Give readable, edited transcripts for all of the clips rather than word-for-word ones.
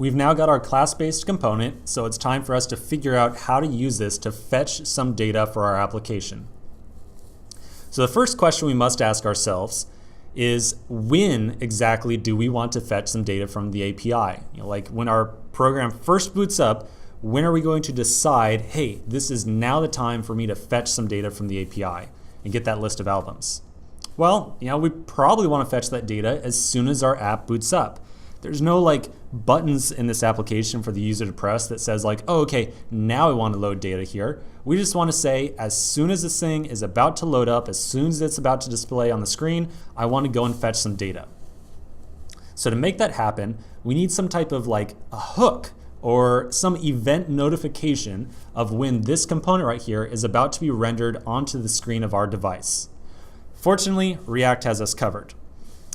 we've now got our class-based component, so it's time for us to figure out how to use this to fetch some data for our application. So the first question we must ask ourselves is, when exactly do we want to fetch some data from the API? Like when our program first boots up, when are we going to decide, hey, this is now the time for me to fetch some data from the API and get that list of albums? Well, we probably want to fetch that data as soon as our app boots up. There's no like buttons in this application for the user to press that says like, oh, okay, now I want to load data here. We just want to say, as soon as this thing is about to load up, as soon as it's about to display on the screen, I want to go and fetch some data. So to make that happen, we need some type of like a hook or some event notification of when this component right here is about to be rendered onto the screen of our device. Fortunately, React has us covered.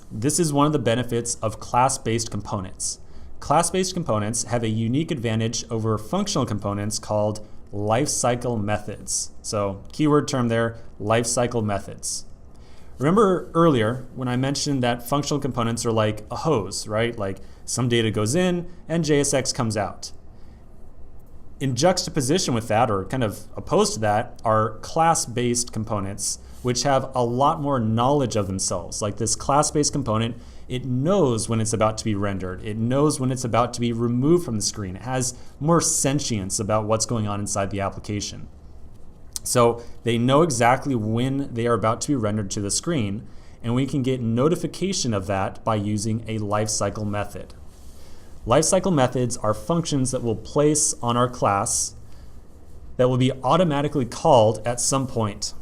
This is one of the benefits of class-based components. Class-based components have a unique advantage over functional components called lifecycle methods. So keyword term there, lifecycle methods. Remember earlier when I mentioned that functional components are like a hose, right? Like some data goes in and JSX comes out. In juxtaposition with that, or kind of opposed to that, are class-based components, which have a lot more knowledge of themselves. Like this class-based component, it knows when it's about to be rendered. It knows when it's about to be removed from the screen. It has more sentience about what's going on inside the application. So they know exactly when they are about to be rendered to the screen, and we can get notification of that by using a lifecycle method. Lifecycle methods are functions that we'll place on our class that will be automatically called at some point.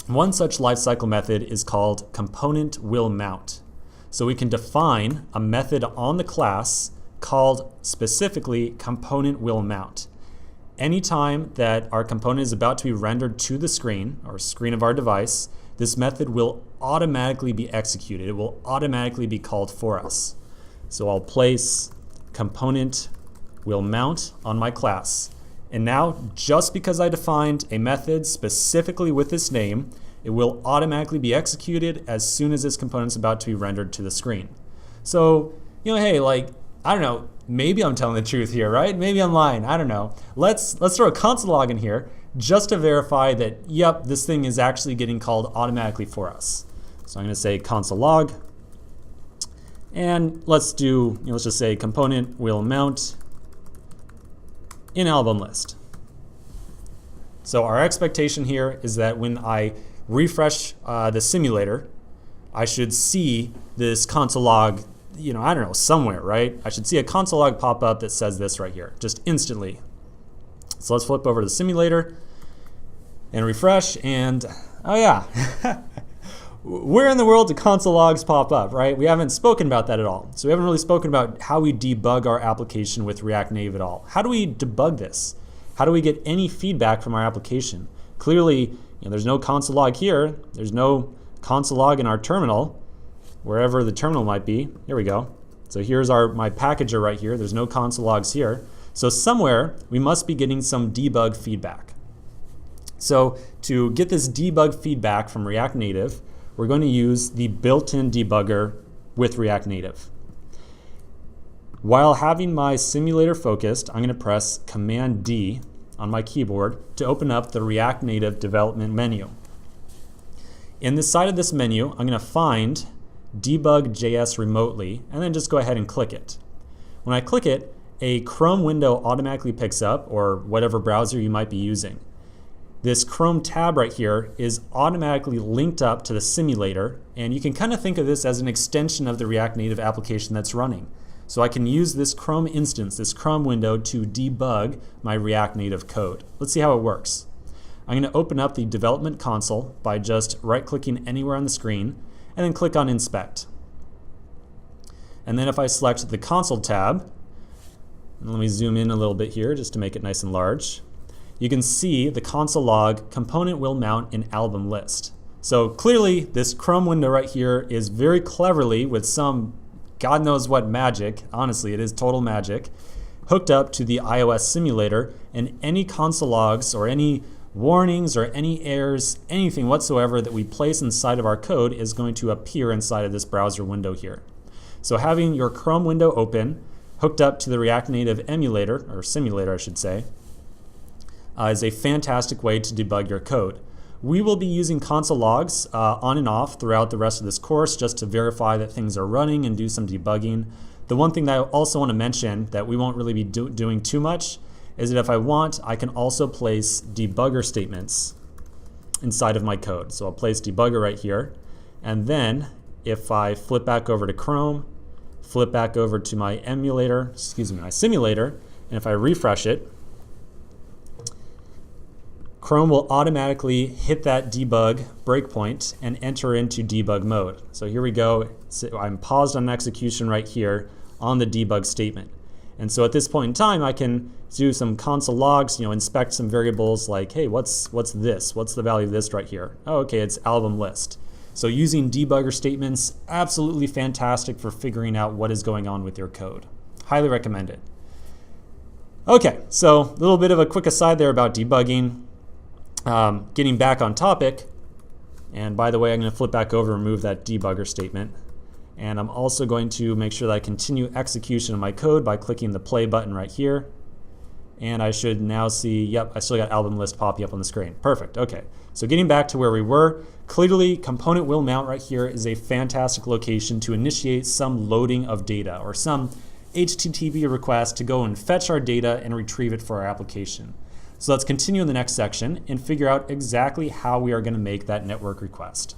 One such lifecycle method is called component will mount. So we can define a method on the class called specifically component will mount. Anytime that our component is about to be rendered to the screen or screen of our device, this method will automatically be executed. It will automatically be called for us. So I'll place component will mount on my class. And now, just because I defined a method specifically with this name, it will automatically be executed as soon as this component's about to be rendered to the screen. So, hey, like, I don't know, maybe I'm telling the truth here, right? Maybe I'm lying, I don't know. Let's throw a console log in here just to verify that, yep, this thing is actually getting called automatically for us. So I'm gonna say console log, and let's just say component will mount in album list. So our expectation here is that when I refresh the simulator, I should see this console log, I don't know, somewhere, right? I should see a console log pop up that says this right here, just instantly. So let's flip over to the simulator and refresh, and oh yeah, where in the world do console logs pop up, right? We haven't spoken about that at all. So we haven't really spoken about how we debug our application with React Native at all. How do we debug this? How do we get any feedback from our application? Clearly, there's no console log here. There's no console log in our terminal, wherever the terminal might be. Here we go. So here's my packager right here. There's no console logs here. So somewhere we must be getting some debug feedback. So to get this debug feedback from React Native, we're going to use the built-in debugger with React Native. While having my simulator focused, I'm going to press Command D on my keyboard to open up the React Native development menu. In the side of this menu, I'm going to find debug.js remotely and then just go ahead and click it. When I click it, a Chrome window automatically picks up, or whatever browser you might be using. This Chrome tab right here is automatically linked up to the simulator, and you can kind of think of this as an extension of the React Native application that's running. So I can use this Chrome instance, this Chrome window, to debug my React Native code. Let's see how it works. I'm going to open up the development console by just right-clicking anywhere on the screen and then click on Inspect. And then if I select the console tab, and let me zoom in a little bit here just to make it nice and large, you can see the console log component will mount in album list. So clearly this Chrome window right here is very cleverly, with some God knows what magic, honestly it is total magic, hooked up to the iOS simulator, and any console logs or any warnings or any errors, anything whatsoever that we place inside of our code is going to appear inside of this browser window here. So having your Chrome window open, hooked up to the React Native emulator, or simulator I should say, is a fantastic way to debug your code. We will be using console logs on and off throughout the rest of this course just to verify that things are running and do some debugging. The one thing that I also want to mention that we won't really be doing too much is that if I want, I can also place debugger statements inside of my code. So I'll place debugger right here. And then if I flip back over to Chrome, flip back over to my emulator, my simulator, and if I refresh it, Chrome will automatically hit that debug breakpoint and enter into debug mode. So here we go. So I'm paused on execution right here on the debug statement. And so at this point in time, I can do some console logs, inspect some variables like, hey, what's this? What's the value of this right here? Oh, okay, it's album list. So using debugger statements, absolutely fantastic for figuring out what is going on with your code. Highly recommend it. Okay, so a little bit of a quick aside there about debugging. Getting back on topic, and by the way, I'm going to flip back over and remove that debugger statement. And I'm also going to make sure that I continue execution of my code by clicking the play button right here. And I should now see, yep, I still got album list popping up on the screen. Perfect, okay. So getting back to where we were, clearly component will mount right here is a fantastic location to initiate some loading of data or some HTTP request to go and fetch our data and retrieve it for our application. So let's continue in the next section and figure out exactly how we are going to make that network request.